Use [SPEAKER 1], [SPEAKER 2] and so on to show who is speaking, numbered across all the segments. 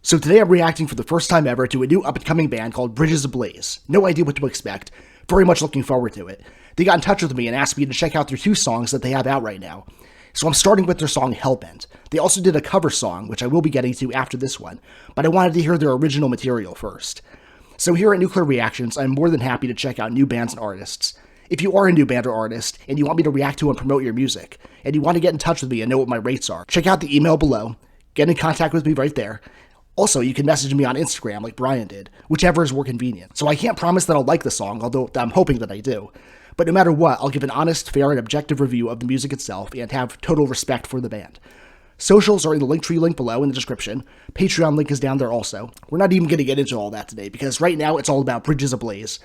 [SPEAKER 1] So today I'm reacting for the first time ever to a new up-and-coming band called Bridges Ablaze. No idea what to expect. Very much looking forward to it. They got in touch with me and asked me to check out their 2 songs that they have out right now. So I'm starting with their song Hellbent. They also did a cover song, which I will be getting to after this one, but I wanted to hear their original material first. So here at Nuclear Reactions, I'm more than happy to check out new bands and artists. If you are a new band or artist, and you want me to react to and promote your music, and you want to get in touch with me and know what my rates are, check out the email below, get in contact with me right there. Also, you can message me on Instagram like Brian did, whichever is more convenient. So I can't promise that I'll like the song, although I'm hoping that I do. But no matter what, I'll give an honest, fair, and objective review of the music itself and have total respect for the band. Socials are in the Linktree link below in the description. Patreon link is down there also. We're not even going to get into all that today, because right now it's all about Bridges Ablaze.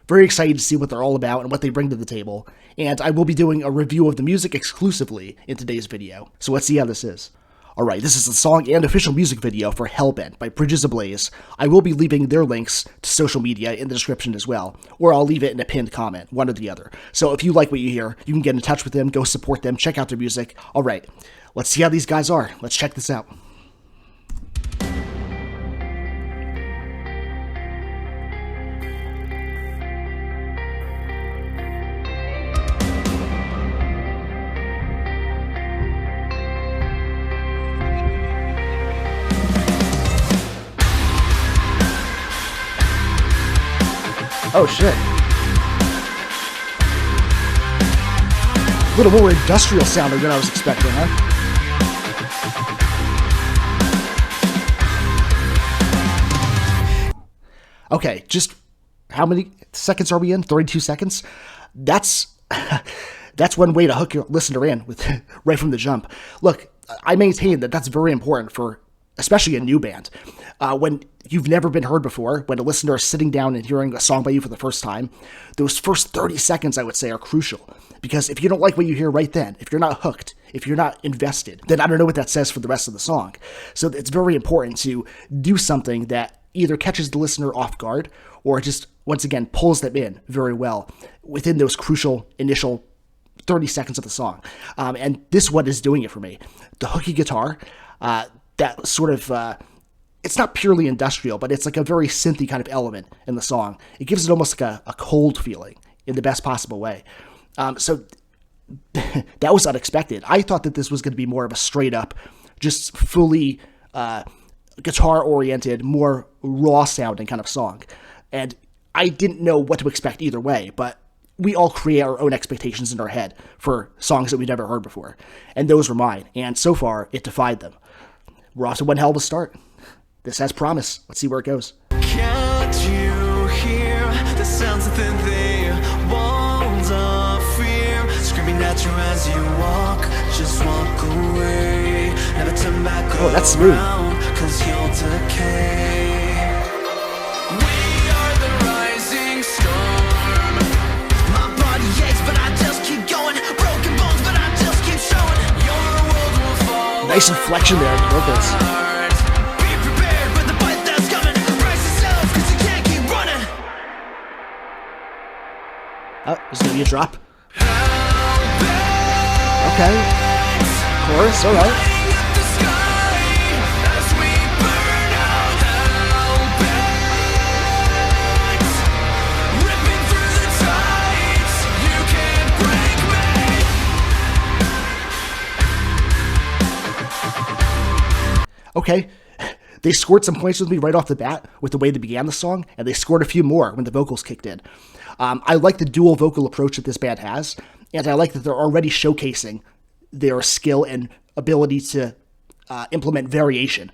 [SPEAKER 1] Very excited to see what they're all about and what they bring to the table, and I will be doing a review of the music exclusively in today's video. So let's see how this is. Alright, this is the song and official music video for Hellbent by Bridges Ablaze. I will be leaving their links to social media in the description as well, or I'll leave it in a pinned comment, one or the other. So if you like what you hear, you can get in touch with them, go support them, check out their music. Alright, let's see how these guys are. Let's check this out. Oh shit. A little more industrial sounding than I was expecting, huh? Okay, just how many seconds are we in? 32 seconds? That's one way to hook your listener in with right from the jump. Look, I maintain that that's very important for especially a new band. When you've never been heard before, when a listener is sitting down and hearing a song by you for the first time, those first 30 seconds, I would say, are crucial. Because if you don't like what you hear right then, if you're not hooked, if you're not invested, then I don't know what that says for the rest of the song. So it's very important to do something that either catches the listener off guard or just, once again, pulls them in very well within those crucial initial 30 seconds of the song. And this one is doing it for me. The hooky guitar, that sort of, it's not purely industrial, but it's like a very synthy kind of element in the song. It gives it almost like a cold feeling in the best possible way. So that was unexpected. I thought that this was going to be more of a straight up, just fully guitar-oriented, more raw-sounding kind of song. And I didn't know what to expect either way, but we all create our own expectations in our head for songs that we've never heard before. And those were mine. And so far, it defied them. We're off to one hell of a start. This has promise. Let's see where it goes.
[SPEAKER 2] Can't you hear the sounds within the walls of fear screaming at you as you walk? Just walk away. Never turn back.
[SPEAKER 1] Oh, that's smooth.
[SPEAKER 2] 'Cause you'll decay. We are the rising storm. My body aches, but I just keep going. Broken bones, but I just keep showing. Your world will fall.
[SPEAKER 1] Nice inflection there in the vocals. Oh, there's gonna be a drop. Okay. Chorus, alright. Okay. They scored some points with me right off the bat with the way they began the song, and they scored a few more when the vocals kicked in. I like the dual vocal approach that this band has, and I like that they're already showcasing their skill and ability to implement variation.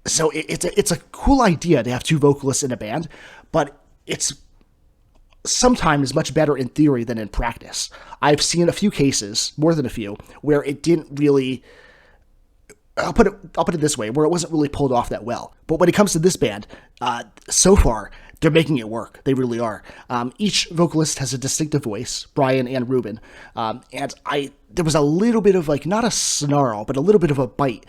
[SPEAKER 1] So it's a cool idea to have 2 vocalists in a band, but it's sometimes much better in theory than in practice. I've seen a few cases, more than a few, where it didn't really... I'll put it this way, where it wasn't really pulled off that well. But when it comes to this band, so far, they're making it work. They really are. Each vocalist has a distinctive voice, Brian and Ruben. And there was a little bit of, like, not a snarl, but a little bit of a bite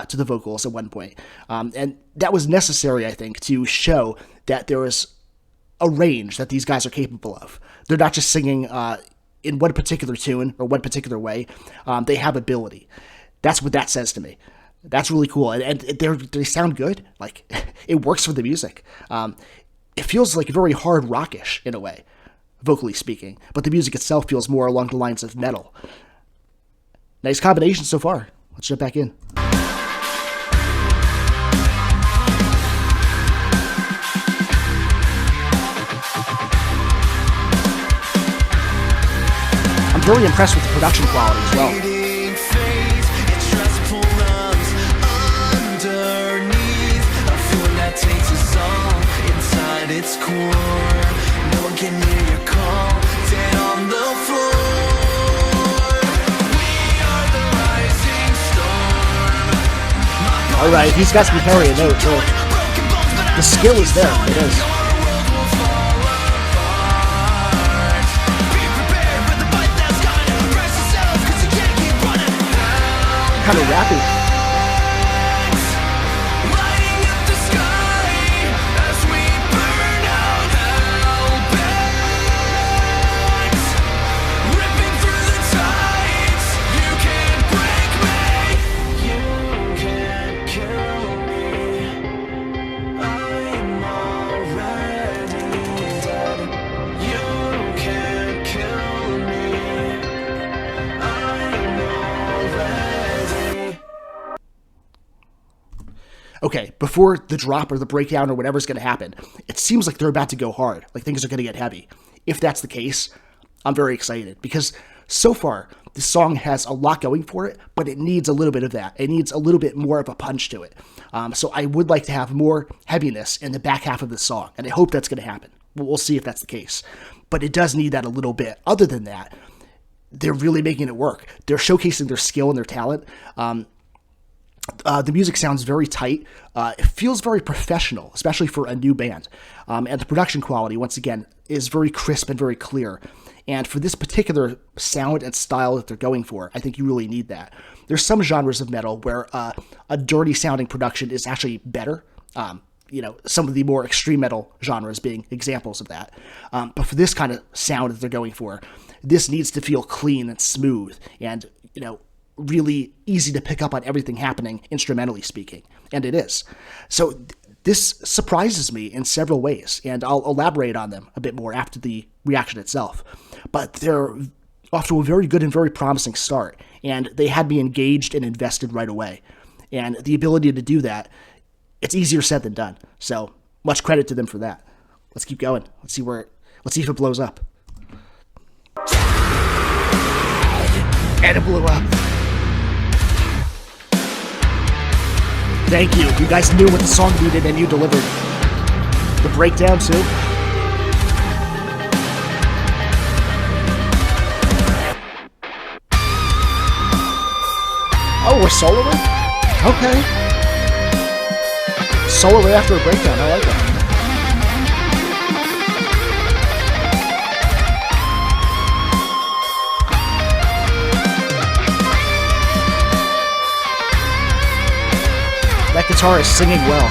[SPEAKER 1] to the vocals at one point. And that was necessary, I think, to show that there is a range that these guys are capable of. They're not just singing in one particular tune or one particular way. They have ability. That's what that says to me. That's really cool, and they sound good. Like it works for the music. It feels like very hard rockish in a way, vocally speaking, but the music itself feels more along the lines of metal. Nice combination so far. Let's jump back in. I'm very impressed with the production quality as well.
[SPEAKER 2] Fading phase, its stressful lungs underneath. A feeling that takes us all inside its core. No one can hear your call, dead on the floor. We are the rising storm.
[SPEAKER 1] Alright, he's got some carry a note too.
[SPEAKER 2] Broken bones, but
[SPEAKER 1] The skill is there, it is.
[SPEAKER 2] our world will fall apart. Be prepared for the fight that's coming. Brace yourself, 'cause you can't keep running.
[SPEAKER 1] Kind of rappy.
[SPEAKER 2] Lighting up the sky as we burn out hellbent. Ripping through the tides, you can't break me. You can't kill me. I'm already dead. You can't kill me. I'm already.
[SPEAKER 1] Okay, before the drop or the breakdown or whatever's going to happen, it seems like they're about to go hard, like things are going to get heavy. If that's the case, I'm very excited because so far the song has a lot going for it, but it needs a little bit of that. It needs a little bit more of a punch to it. So I would like to have more heaviness in the back half of the song, and I hope that's going to happen. We'll see if that's the case. But it does need that a little bit. Other than that, they're really making it work. They're showcasing their skill and their talent. The music sounds very tight. It feels very professional, especially for a new band. And the production quality, once again, is very crisp and very clear. And for this particular sound and style that they're going for, I think you really need that. There's some genres of metal where a dirty sounding production is actually better. Some of the more extreme metal genres being examples of that. But for this kind of sound that they're going for, this needs to feel clean and smooth and, really easy to pick up on everything happening instrumentally speaking. And it is. So this surprises me in several ways, and I'll elaborate on them a bit more after the reaction itself. But they're off to a very good and very promising start, and they had me engaged and invested right away. And the ability to do that, it's easier said than done. So much credit to them for that. Let's keep going. Let's see if it blows up. And it blew up. Thank you. You guys knew what the song needed and you delivered. The breakdown too. Oh, we're soloing? Okay. Solo right after a breakdown. I like that. That guitar is singing well.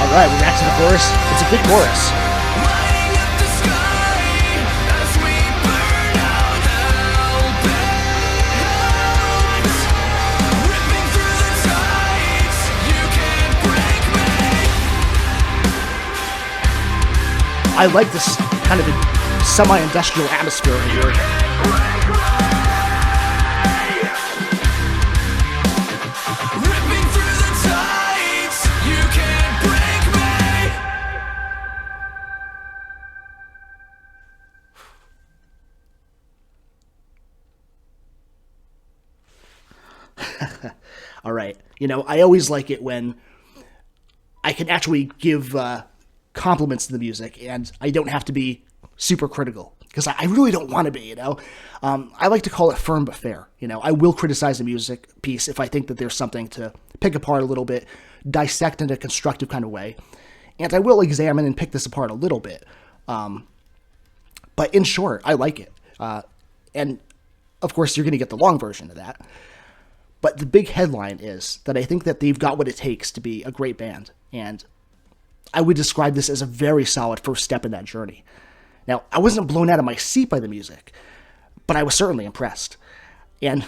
[SPEAKER 1] Alright, we're back to the chorus. It's a good chorus.
[SPEAKER 2] Lighting up the sky as we burn out hellbent. Ripping through the tides, you can't break me.
[SPEAKER 1] I like this kind of semi-industrial atmosphere in here.
[SPEAKER 2] Ripping through the tides, you can't break me.
[SPEAKER 1] All right. I always like it when I can actually give compliments to the music and I don't have to be super critical because I really don't want to be, I like to call it firm but fair. I will criticize a music piece if I think that there's something to pick apart a little bit, dissect in a constructive kind of way. And I will examine and pick this apart a little bit. But in short, I like it. And of course, you're going to get the long version of that. But the big headline is that I think that they've got what it takes to be a great band. And I would describe this as a very solid first step in that journey. Now, I wasn't blown out of my seat by the music, but I was certainly impressed. And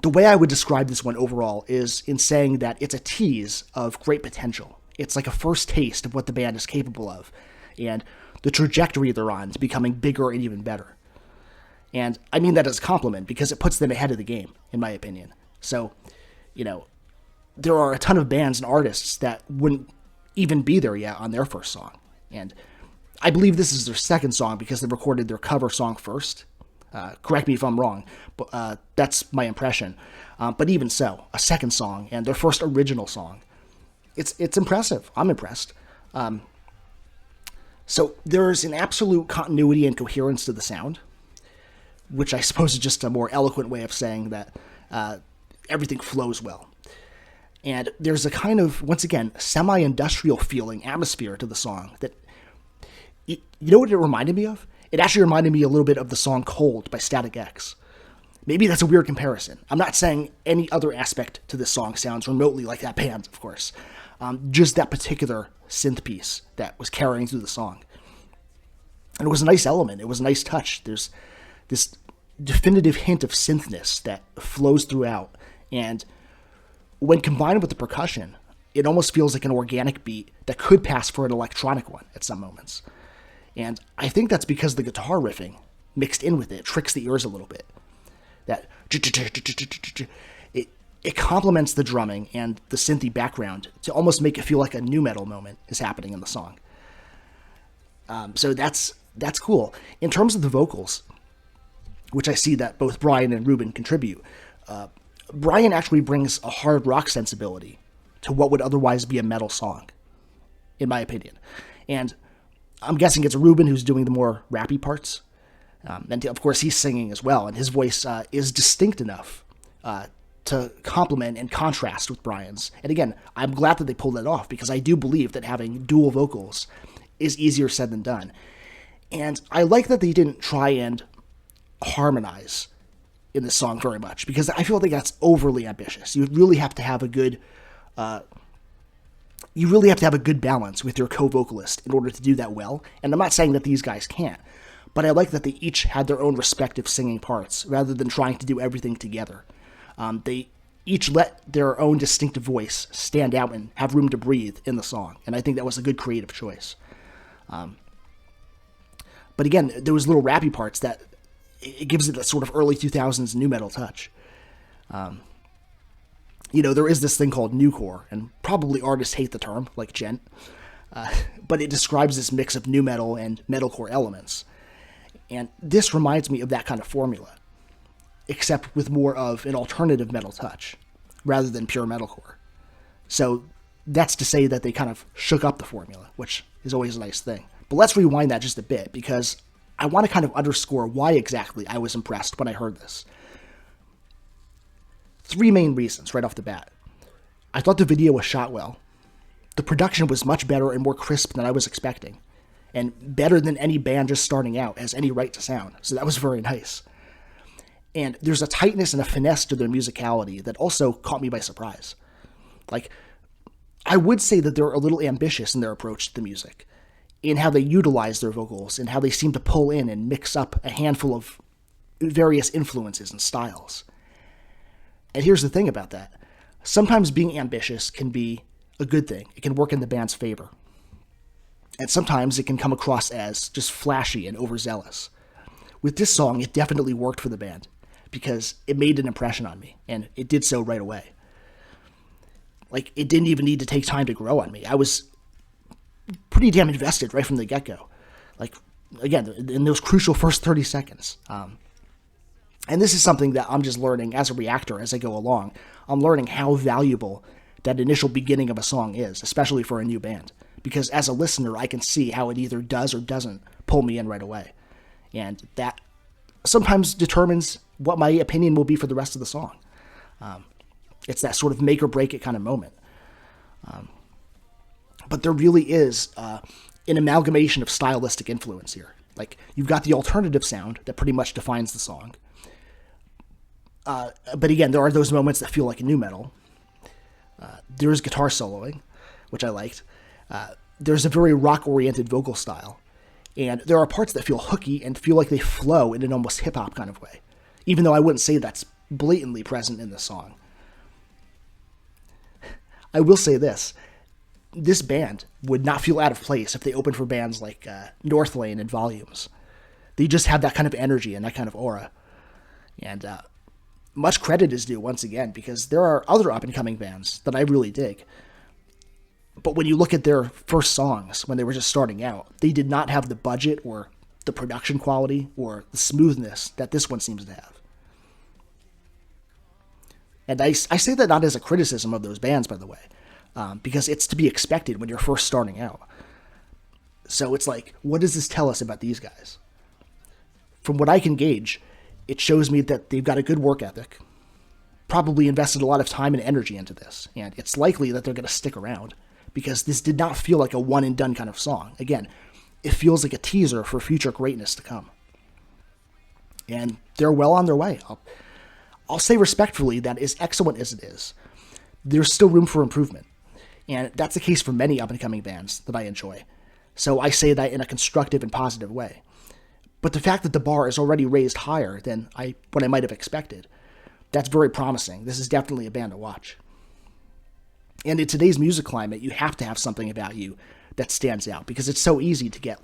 [SPEAKER 1] the way I would describe this one overall is in saying that it's a tease of great potential. It's like a first taste of what the band is capable of, and the trajectory they're on is becoming bigger and even better. And I mean that as a compliment because it puts them ahead of the game, in my opinion. So, there are a ton of bands and artists that wouldn't even be there yet on their first song. And I believe this is their second song because they recorded their cover song first. Correct me if I'm wrong, but that's my impression. But even so, a second song and their first original song, it's impressive. I'm impressed. So there's an absolute continuity and coherence to the sound, which I suppose is just a more eloquent way of saying that everything flows well. And there's a kind of, once again, semi-industrial feeling atmosphere to the song that, you know what it reminded me of? It actually reminded me a little bit of the song Cold by Static X. Maybe that's a weird comparison. I'm not saying any other aspect to this song sounds remotely like that band, of course. Just that particular synth piece that was carrying through the song. And it was a nice element. It was a nice touch. There's this definitive hint of synthness that flows throughout. And when combined with the percussion, it almost feels like an organic beat that could pass for an electronic one at some moments. And I think that's because the guitar riffing mixed in with it tricks the ears a little bit. That it complements the drumming and the synthy background to almost make it feel like a nu metal moment is happening in the song. So that's cool. In terms of the vocals, which I see that both Brian and Ruben contribute, Brian actually brings a hard rock sensibility to what would otherwise be a metal song, in my opinion. And I'm guessing it's Ruben who's doing the more rappy parts. And of course he's singing as well, and his voice is distinct enough to complement and contrast with Brian's. And again, I'm glad that they pulled that off because I do believe that having dual vocals is easier said than done. And I like that they didn't try and harmonize in this song very much because I feel like that's overly ambitious. You really have to have a good balance with your co-vocalist in order to do that well. And I'm not saying that these guys can't, but I like that they each had their own respective singing parts rather than trying to do everything together. They each let their own distinctive voice stand out and have room to breathe in the song. And I think that was a good creative choice. But again, there was little rappy parts that it gives it that sort of early 2000s nu metal touch. There is this thing called nucore, and probably artists hate the term, like Gent, but it describes this mix of nu metal and metalcore elements. And this reminds me of that kind of formula, except with more of an alternative metal touch, rather than pure metalcore. So that's to say that they kind of shook up the formula, which is always a nice thing. But let's rewind that just a bit, because I want to kind of underscore why exactly I was impressed when I heard this. 3 main reasons right off the bat. I thought the video was shot well. The production was much better and more crisp than I was expecting, and better than any band just starting out has any right to sound, so that was very nice. And there's a tightness and a finesse to their musicality that also caught me by surprise. Like, I would say that they're a little ambitious in their approach to the music, in how they utilize their vocals and how they seem to pull in and mix up a handful of various influences and styles. And here's the thing about that. Sometimes being ambitious can be a good thing. It can work in the band's favor. And sometimes it can come across as just flashy and overzealous. With this song, it definitely worked for the band because it made an impression on me, and it did so right away. Like, it didn't even need to take time to grow on me. I was pretty damn invested right from the get-go. Like, again, in those crucial first 30 seconds. And this is something that I'm just learning as a reactor as I go along. I'm learning how valuable that initial beginning of a song is, especially for a new band. Because as a listener, I can see how it either does or doesn't pull me in right away. And that sometimes determines what my opinion will be for the rest of the song. It's that sort of make or break it kind of moment. But there really is an amalgamation of stylistic influence here. Like, you've got the alternative sound that pretty much defines the song. But again, there are those moments that feel like a nu metal. There's guitar soloing, which I liked. There's a very rock-oriented vocal style, and there are parts that feel hooky and feel like they flow in an almost hip-hop kind of way, even though I wouldn't say that's blatantly present in the song. I will say this band would not feel out of place if they opened for bands like Northlane and Volumes. They just have that kind of energy and that kind of aura. And much credit is due once again, because there are other up-and-coming bands that I really dig. But when you look at their first songs, when they were just starting out, they did not have the budget or the production quality or the smoothness that this one seems to have. And I say that not as a criticism of those bands, by the way, because it's to be expected when you're first starting out. So it's like, what does this tell us about these guys? From what I can gauge, it shows me that they've got a good work ethic, probably invested a lot of time and energy into this, and it's likely that they're going to stick around, because this did not feel like a one-and-done kind of song. Again, it feels like a teaser for future greatness to come. And they're well on their way. I'll say respectfully that as excellent as it is, there's still room for improvement. And that's the case for many up-and-coming bands that I enjoy. So I say that in a constructive and positive way. But the fact that the bar is already raised higher than what I might have expected, that's very promising. This is definitely a band to watch. And in today's music climate, you have to have something about you that stands out, because it's so easy to get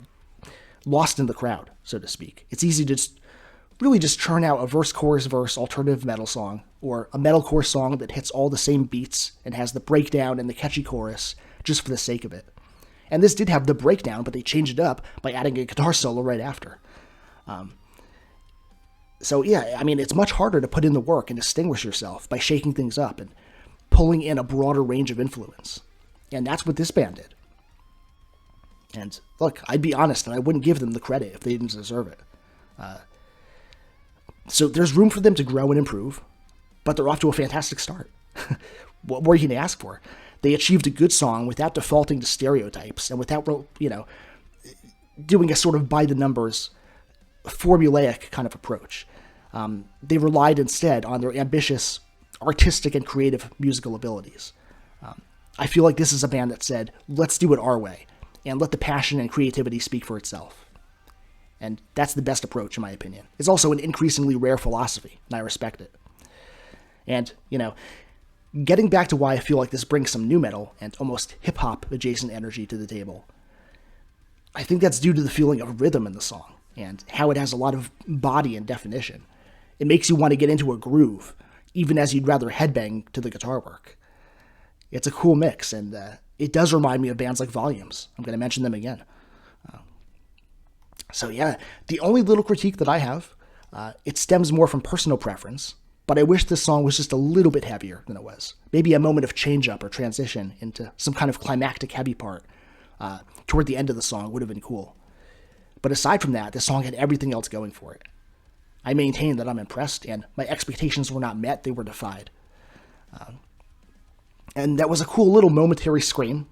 [SPEAKER 1] lost in the crowd, so to speak. It's easy to really just churn out a verse-chorus-verse alternative metal song, or a metalcore song that hits all the same beats and has the breakdown and the catchy chorus just for the sake of it. And this did have the breakdown, but they changed it up by adding a guitar solo right after. So yeah, I mean, it's much harder to put in the work and distinguish yourself by shaking things up and pulling in a broader range of influence. And that's what this band did. And look, I'd be honest, and I wouldn't give them the credit if they didn't deserve it. So there's room for them to grow and improve, but they're off to a fantastic start. What more can you ask for? They achieved a good song without defaulting to stereotypes and without, doing a sort of by-the-numbers, formulaic kind of approach. They relied instead on their ambitious, artistic, and creative musical abilities. I feel like this is a band that said, let's do it our way, and let the passion and creativity speak for itself. And that's the best approach, in my opinion. It's also an increasingly rare philosophy, and I respect it. And, getting back to why I feel like this brings some nu metal and almost hip-hop adjacent energy to the table, I think that's due to the feeling of rhythm in the song, and how it has a lot of body and definition. It makes you want to get into a groove, even as you'd rather headbang to the guitar work. It's a cool mix, and it does remind me of bands like Volumes. I'm going to mention them again. So yeah, the only little critique that I have, it stems more from personal preference, but I wish this song was just a little bit heavier than it was. Maybe a moment of change-up or transition into some kind of climactic heavy part toward the end of the song would have been cool. But aside from that, this song had everything else going for it. I maintain that I'm impressed, and my expectations were not met, they were defied. And that was a cool little momentary scream,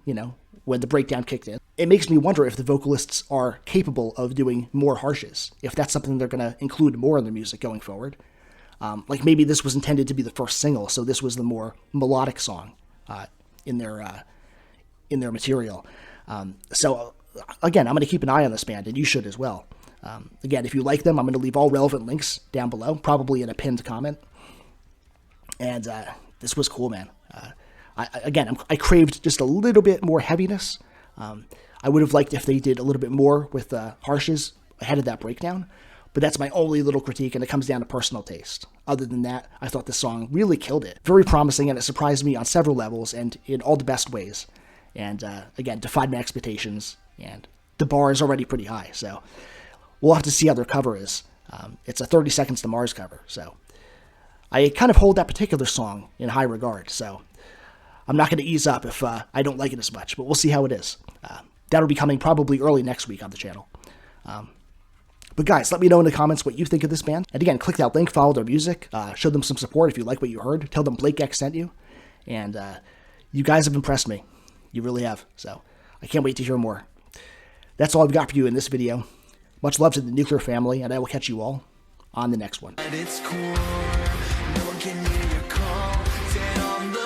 [SPEAKER 1] when the breakdown kicked in. It makes me wonder if the vocalists are capable of doing more harshes, if that's something they're going to include more in their music going forward. Like maybe this was intended to be the first single, so this was the more melodic song in their material. So again, I'm going to keep an eye on this band, and you should as well. Again, if you like them, I'm going to leave all relevant links down below, probably in a pinned comment. And this was cool, man. I craved just a little bit more heaviness. I would have liked if they did a little bit more with harshes ahead of that breakdown, but that's my only little critique, and it comes down to personal taste. Other than that, I thought this song really killed it. Very promising, and it surprised me on several levels and in all the best ways. And again, defied my expectations, and the bar is already pretty high, so we'll have to see how their cover is. It's a 30 Seconds to Mars cover, so I kind of hold that particular song in high regard, so I'm not going to ease up if I don't like it as much, but we'll see how it is. That'll be coming probably early next week on the channel. But guys, let me know in the comments what you think of this band. And again, click that link, follow their music, show them some support if you like what you heard, tell them Blake X sent you. And you guys have impressed me. You really have. So I can't wait to hear more. That's all I've got for you in this video. Much love to the Nuclear family, and I will catch you all on the next one.
[SPEAKER 2] It's cool. No one can hear your call. Stay on the